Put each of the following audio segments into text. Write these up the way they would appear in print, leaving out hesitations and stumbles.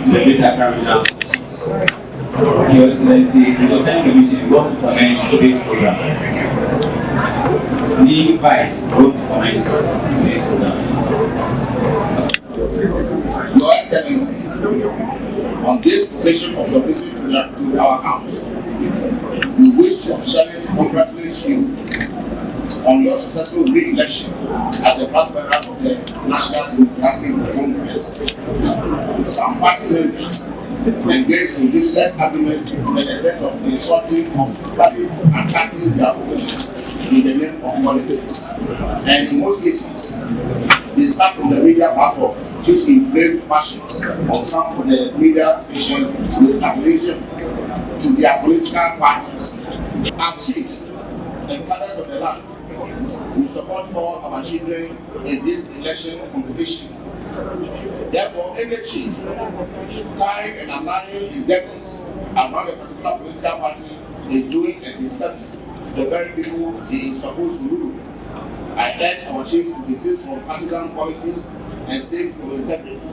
welcome to the Greater Accra Regional. Your Excellency, the Local Commission want to commence today's program. The Vice want to commence today's program. Your Excellency, on this occasion of your visit to our house, we wish to officially congratulate you on your successful re-election as the flag bearer of the National Democratic Congress. Some party members engaged in useless arguments to the extent of insulting or physically attacking their opponents in the name of politics. And in most cases, they start from the media platforms which inflame passions on some of the media stations with affiliation to their political parties. As chiefs and fathers of the land, we support all our children in this election competition. Therefore, any chief tying and aligning his efforts around a particular political party is doing a disservice to the very people he is supposed to rule. I urge our chief to desist from partisan politics and save your integrity.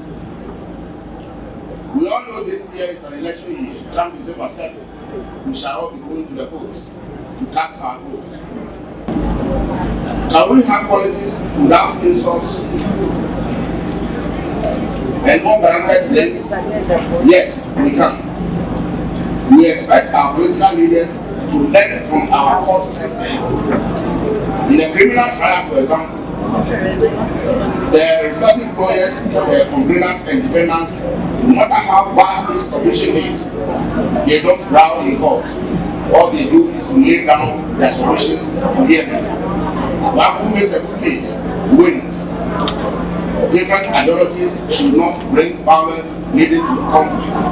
We all know this year is an election year. Come December 2nd, we shall all be going to the polls to cast our votes. Can we have politics without insults and unwarranted blames? Yes, we can. We expect our political leaders to learn from our court system. In a criminal trial, for example, the respective lawyers for the complainants and defendants, no matter how vast this submission is, they don't row in court. All they do is to lay down their submissions for hearing. One who makes a good case wins. Different ideologies should not bring violence leading to conflict.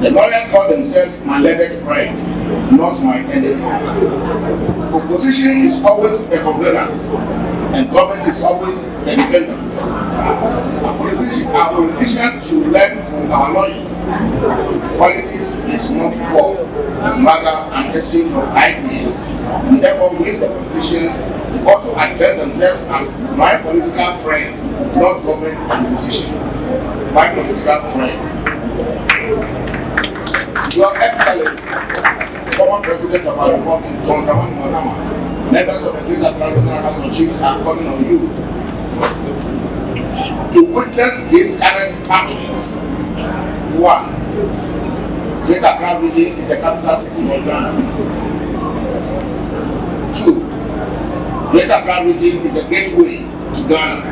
The lawyers call themselves my learned friend, not my enemy. Opposition is always the complainant, and government is always the defendant. Our politicians should learn from our lawyers. Politics is not war, rather an exchange of ideas. We therefore wish the politicians to also address themselves as my political friend, not government and opposition. My political friend. Your Excellency, former President of our Republic, John Dramani Mahama, members of the Greater Accra Regional House of Chiefs are calling on you to witness these current happenings. 1. Greater Accra Region is the capital city of Ghana. 2. Greater Accra Region is a gateway to Ghana.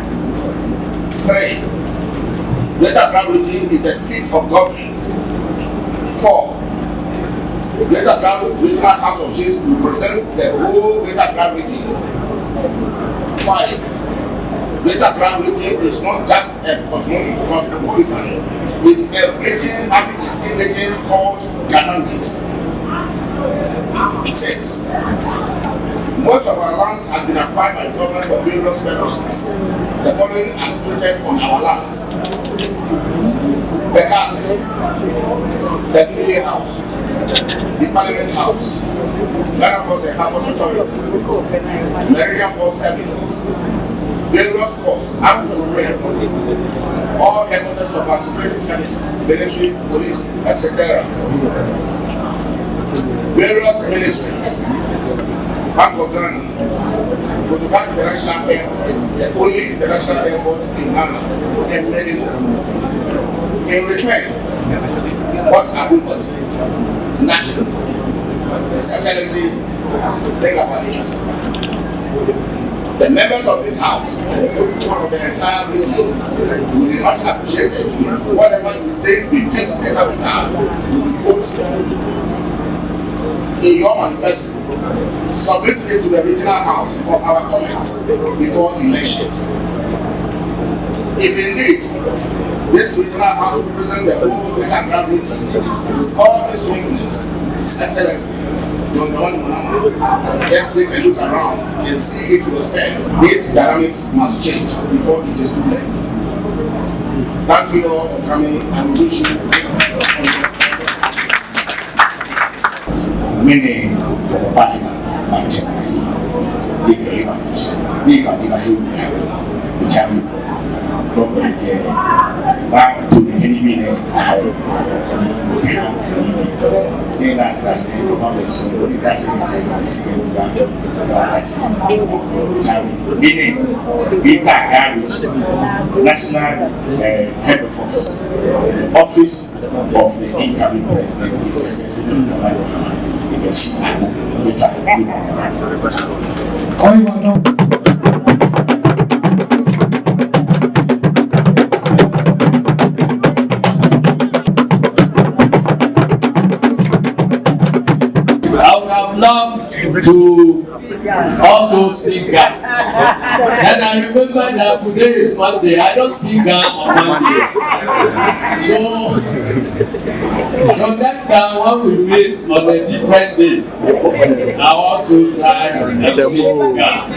3. Greater Accra Region is a seat of government. 4. Greater Accra Regional House of Chiefs represents the whole Greater Accra region. 5. Greater Accra region is not just a cosmopolitan, it's a region having distinct legends called Ghanaians. 6. Most of our lands have been acquired by governments of various purposes. The following are situated on our lands: the castle, the Village House, the Parliament House, Ghana Ports and Harbours Authority, Meridian Port Services, various ports up to Supreme, all headquarters of our security services, military, police, etc. Various ministries, Bank of Ghana, Kotoka International Airport, the only international airport in Ghana, and many more. In return, what have we got? Nothing. His Excellency, think about this. The members of this house and the people of the entire region will be much appreciated if whatever you think befits the capital will be put in your manifesto. Submit it to the regional house for our comments before elections. If indeed this regional house represents the whole Greater Accra region with all its components, His Excellency, John Dramani Mahama, let's take a look around and see it yourself. These dynamics must change before it is too late. Thank you all for coming and we wish you many of the Parliament, my child, we gave a fish, we got the to the enemy say that I say the public only that's this meaning national head of office, the office of the incoming president is essentially I would have loved to also speak Ga. And I remember that today is Monday. I don't speak Ga on Monday. So next time when we meet on a different day, I want to try and speak Ga.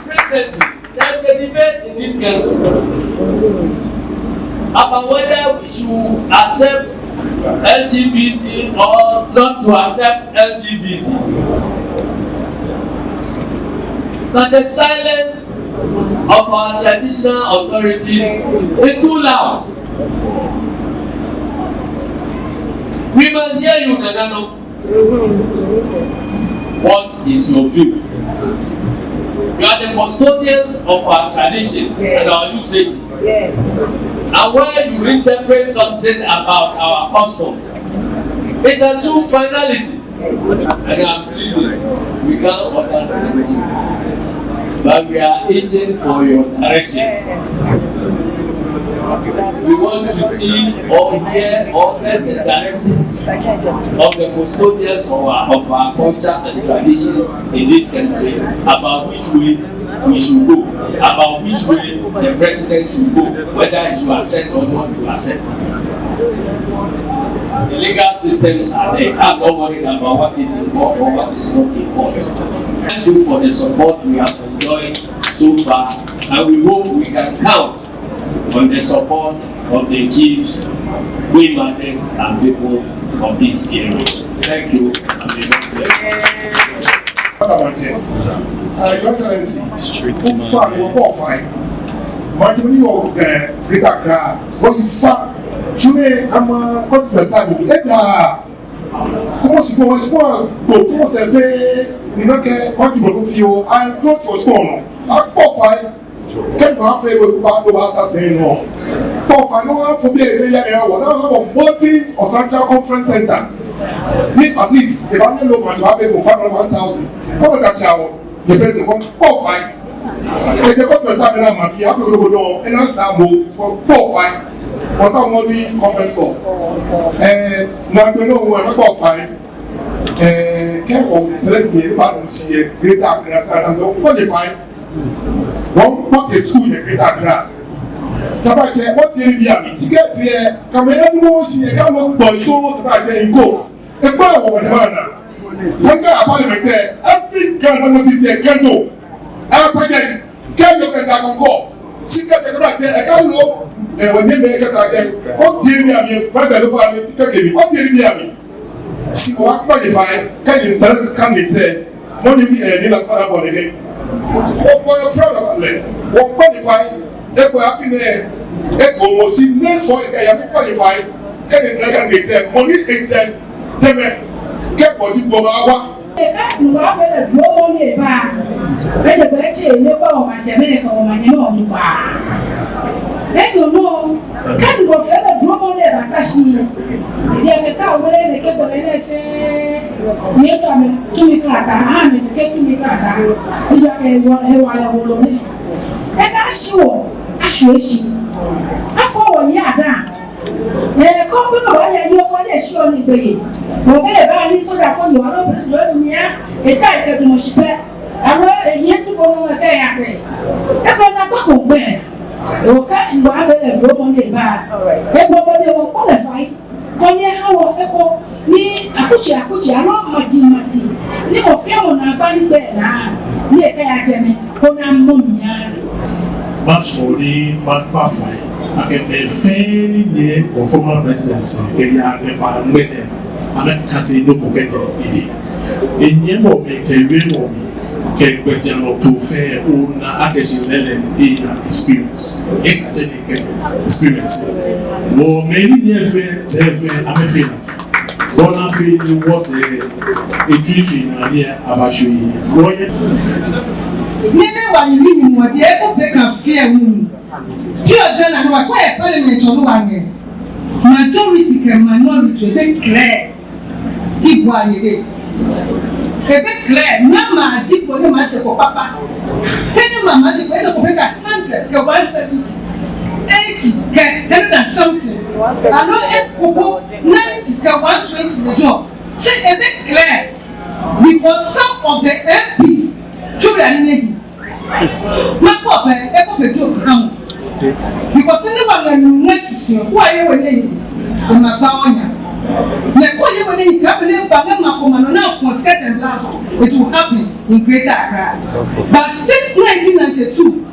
Presently, there's a debate in this country about whether we should accept LGBT or not to accept LGBT. But the silence of our traditional authorities is too loud. We must hear you, Nanano. What is your view? You are the custodians of our traditions and our usages. Yes. And when you interpret something about our customs, it assumes finality. And I'm pleading, we can't order anything, but we are itching for your direction. We want to see or hear or take the direction of the custodians of our culture and traditions in this country about which way we should go, about which way the president should go, whether he should accept or not to accept. The legal systems are there. I'm not worried about what is in court or what is not in court. Thank you for the support we have enjoyed so far, and we hope we can count on the support of the chiefs, queen mothers, and people of this area. Thank you. Your Excellency, who found your more fine? Martin, you Greater Accra. So you found today, I'm going to the time. Comment si comment comment ça fait? Il n'a que moi qui me confie au un autre chose qu'on a pas fait. Quel va faire le pas de va passer non? Pas fait non, faut bien faire y a on a un body au Central Conference Center. Mais at least c'est pas le moment tu vas payer pour faire 1000. Comment tu as le président pas fait. Et de quoi tu as maintenant ma vie après le boulot et là ça mot pas fait. On a monté compensation. Maintenant on a pas fait. Quel on serait bien pas aussi Greater Accra donc pas de fait. Bon pas de sous de Greater Accra. Taba che what you be am ti get fear kamera no shi e ka mo boy so taba che in course e pa wo wa na sanga parliament every girl no sit there kendo e pa je kendo ke ta konko shi ka taba che e ka lo e wo ne me ka ta ge o ti ni am ba da lo fa ni ka ke bi o ti ni am shi ko akpa je fa ka ni sare ka ni se mo ni bi ni la fa bo ni o boy proud of le wo qualify eko afine eko mo si next for e ya qualify e dey second dey tell money dey tell teme ke body go ba wa e ka nu wa fe le dro mo ni ba e de ba che le ba o ma je me ka o ma ni mo ni ba e do no ka nu wa fe le dro mo ni ba ta shi e dia ke ka o le ke bo le se ni ta me tu mi klata ha me ke tu mi klata e ya ke wa e wa le wo lo ni e ka shi wo ashueshi afọ wọ̀nyí àdá kọ́ bí kò wá yẹ yí ọkọ ní èsì ọ̀nà ìgbèyè mo bẹ̀rẹ̀ bá ní sójà fún mi wọn lọ́pọ̀ sí lórí mi á ètò ìkẹ́dùn òṣìpẹ́ àwọn èyí tó kọ́ wọn kẹ́ ẹ̀yà sẹ̀ ẹgbẹ́ náà gbọ́kọ̀ gbẹ́ èwò ká ìgbà afẹ́lẹ̀ dúró mọ́ ní ìbá ẹgbẹ́ ọmọdé wọn kọ́ lẹ̀ fàáyé kọ́ ní ẹ̀hánwọ̀ ẹ̀kọ́ ní àkúchì àná màjìmàjì ní mo fi àwọn náà bá nígbẹ̀ náà ní ẹ̀ka yà jẹ́mi kó náà mú mi yá rẹ̀. Masfodi Makpafai, a fairly near or former presidency, a and a casino pocket. In Yemo, make a real woman, a Kekwejiano prefer own attention learning in experience. Experience. Well, many events have I'm feeling. One of it was a dream idea about you. Never one you mean what the echo pick and fear wound. Pure done and what quiet parliament on one. Majority can minority be clear. Keep one again. A bit clear, Nama, deep for the matter for Papa. Can Mamma the way of 100, 170, 80, get something. I know 90, 120 the job. Say a bit clear. Because some of the MPs, children in it. Not Papa, a joke come. Because anyone who knows you, who are you with me? In my power. When it will happen in Greater Accra. But since 1992,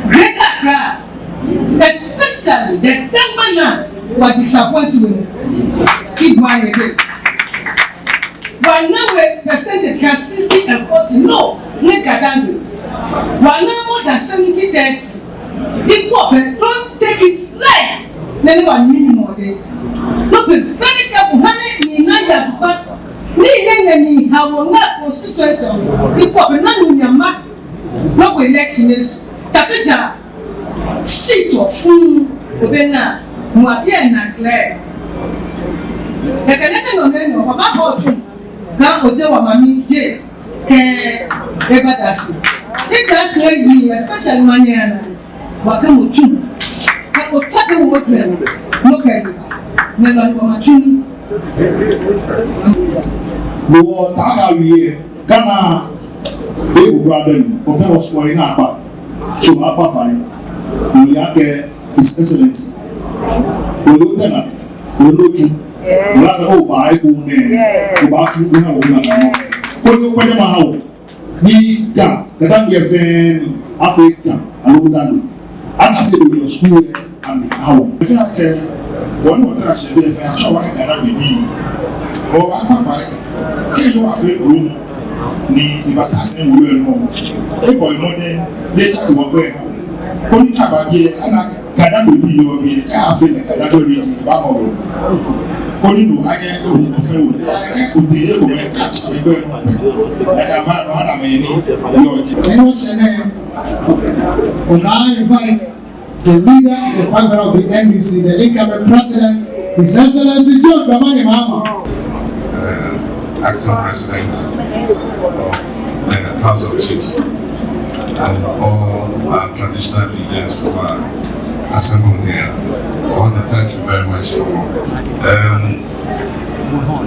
Greater Accra, especially the Dangman, was disappointed. Keep one again. But now we percentage can 60 and 40. No, make a dangle. One now more than 70, 30. If don't take it light, then one minimum day. Look, be very careful. Honey, me na ya papa. Me how na constituency. If what na your mark, no election is. Tapita seat of full obena. No appear na clear. The Canadian no no. Papa hot. Can oje wa mami je ke ebadasi. It does lazy, especially maniana. Wakamu chu. Ka otake wo twen. No care. Lord, Taga, we Ghana, they will grab them. Professor Square in Apa, so Apa fine. We are His Excellency. We don't tell we don't do. We are the whole by who name. About you, we have a woman. What do you want to know? We can, the time we have been Africa, and all that. And I said, we are school and how. One of the Russian I show I cannot be. Oh, I'm fine. Can you have a room? Ni about the same way. No, a boy modern, they try to work well. Only Cabagi and I cannot be your be African, cannot reach the back of it. Only no, I get home to fail. I could be able to catch me. And I'm not a man. I invite the leader and the founder of the NDC, the incoming president, His Excellency John Dramani Mahama. Acting president of the House of Chiefs and all our traditional leaders who are assembled here. I want to thank you very much for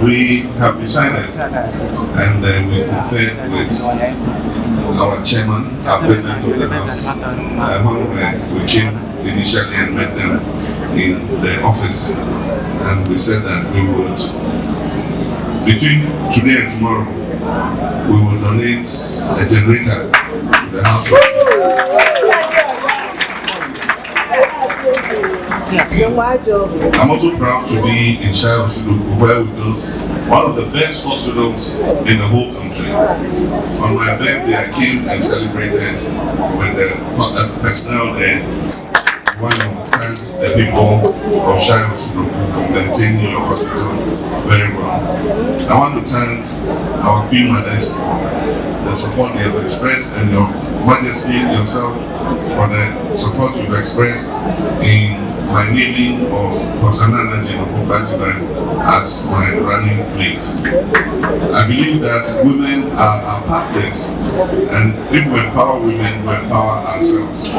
we have decided and then we conferred with our chairman, our president of the house, when we came initially and met them in the office, and we said that we would, between today and tomorrow, we will donate a generator to the house. I'm also proud to be in Shire where we built one of the best hospitals in the whole country. On my birthday, I came and celebrated with the personnel there. I want to thank the people of Shire for maintaining your hospital very well. I want to thank our Queen Mothers for the support they have expressed, and your Majesty yourself for the support you've expressed in my naming of Hosanna as my running mate. I believe that women are our partners, and if we empower women, we empower ourselves.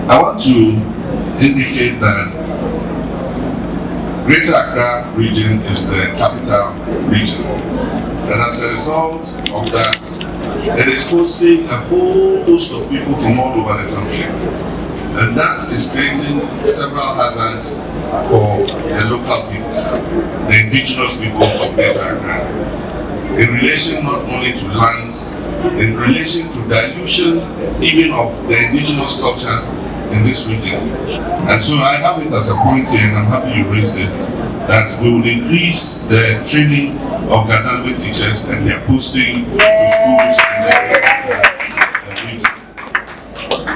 I want to indicate that Greater Accra region is the capital region. And as a result of that, it is hosting a whole host of people from all over the country. And that is creating several hazards for the local people, the indigenous people of Greater Accra. In relation not only to lands, in relation to dilution even of the indigenous culture in this region. And so I have it as a point here, and I'm happy you raised it, that we will increase the training of Gadambe teachers and their posting to schools in the region.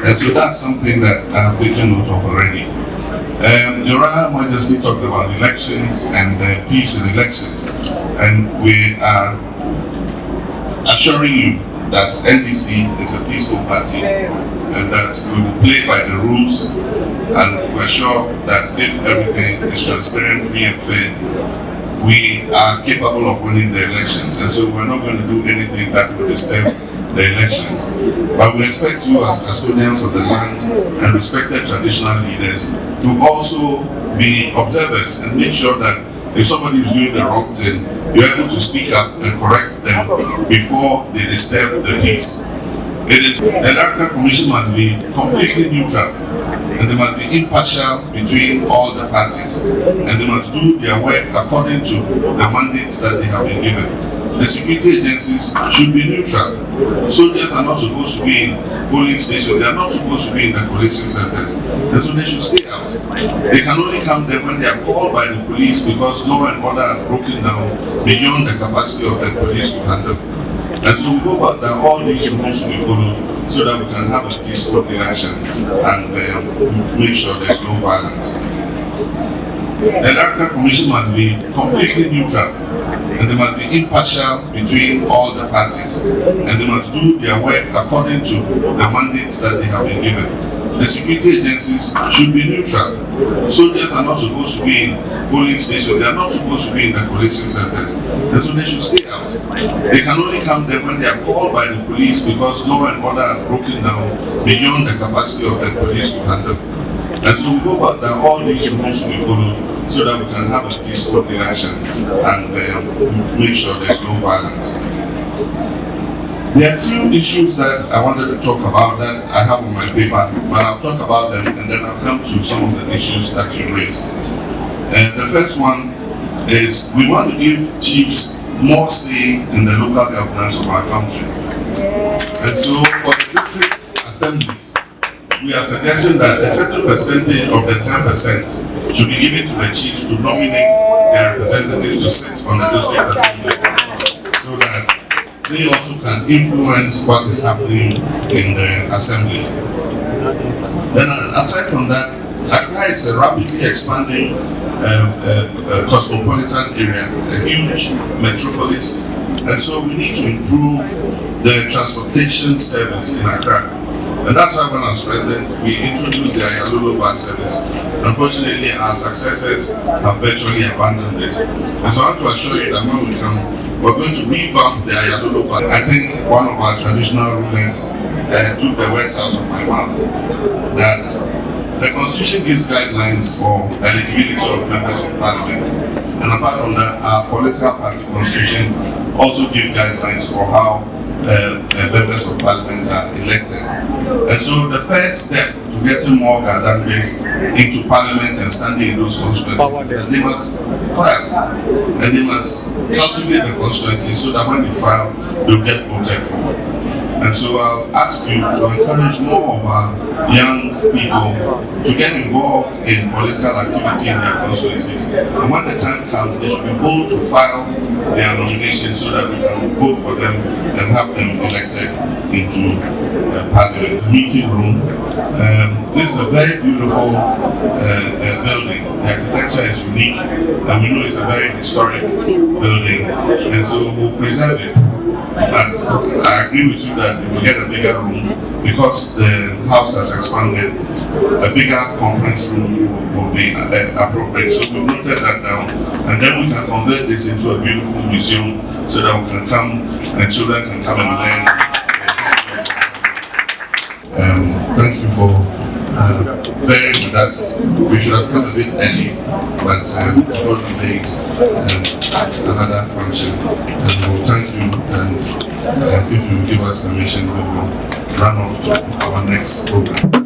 And so that's something that I have taken note of already. Your Royal Majesty talked about elections and peace in elections, and we are assuring you that NDC is a peaceful party and that we will play by the rules, and we're sure that if everything is transparent, free and fair, we are capable of winning the elections, and so we're not going to do anything that will disturb the elections. But we expect you as custodians of the land and respected traditional leaders to also be observers and make sure that if somebody is doing the wrong thing, you're able to speak up and correct them before they disturb the peace. The Electoral Commission must be completely neutral, and they must be impartial between all the parties, and they must do their work according to the mandates that they have been given. The security agencies should be neutral. Soldiers are not supposed to be in polling stations, they are not supposed to be in the collection centers, and so they should stay out. They can only come there when they are called by the police because law and order are broken down beyond the capacity of the police to handle. And so we hope that all these rules will be followed so that we can have a peaceful election and make sure there's no violence. The Electoral Commission must be completely neutral, and they must be impartial between all the parties, and they must do their work according to the mandates that they have been given. The security agencies should be neutral. Soldiers are not supposed to be in polling stations, they are not supposed to be in the collection centers, and so they should stay out. They can only come there when they are called by the police because law and order are broken down beyond the capacity of the police to handle. And so we hope that all these rules will be followed so that we can have a peaceful election and make sure there's no violence. There are a few issues that I wanted to talk about that I have on my paper, but I'll talk about them and then I'll come to some of the issues that you raised. The first one is we want to give chiefs more say in the local governance of our country. And so for the district assemblies, we are suggesting that a certain percentage of the 10% should be given to the chiefs to nominate their representatives to sit on the district assembly, so that they also can influence what is happening in the assembly. Then aside from that, Accra is a rapidly expanding cosmopolitan area, a huge metropolis, and so we need to improve the transportation service in Accra. And that's why when I was president, we introduced the Ayalolo bus service. Unfortunately, our successors have virtually abandoned it. And so I want to assure you that when we come, we're going to revamp the Ayalolo bus. I think one of our traditional rulers took the words out of my mouth, that the Constitution gives guidelines for eligibility of members of parliament. And apart from that, our political party constitutions also give guidelines for how members of parliament are elected. And so the first step to getting more Gadambes into parliament and standing in those constituencies is that they must file and they must cultivate the constituency so that when they file, they'll get voted for. And so I'll ask you to encourage more of our young people to get involved in political activity in their constituencies. And when the time comes, they should be bold to file their nominations so that we can vote for them and have them elected into parliament. The meeting room. This is a very beautiful building. The architecture is unique, and we know it's a very historic building, and so we'll preserve it. But I agree with you that if we get a bigger room, because the house has expanded, a bigger conference room will be appropriate. So we've noted that down, and then we can convert this into a beautiful museum so that we can come and children can come and learn. Thank you for bearing with us. We should have come a bit early, but we got late at another function. And we'll thank you, and if you give us permission, we will run off to our next program.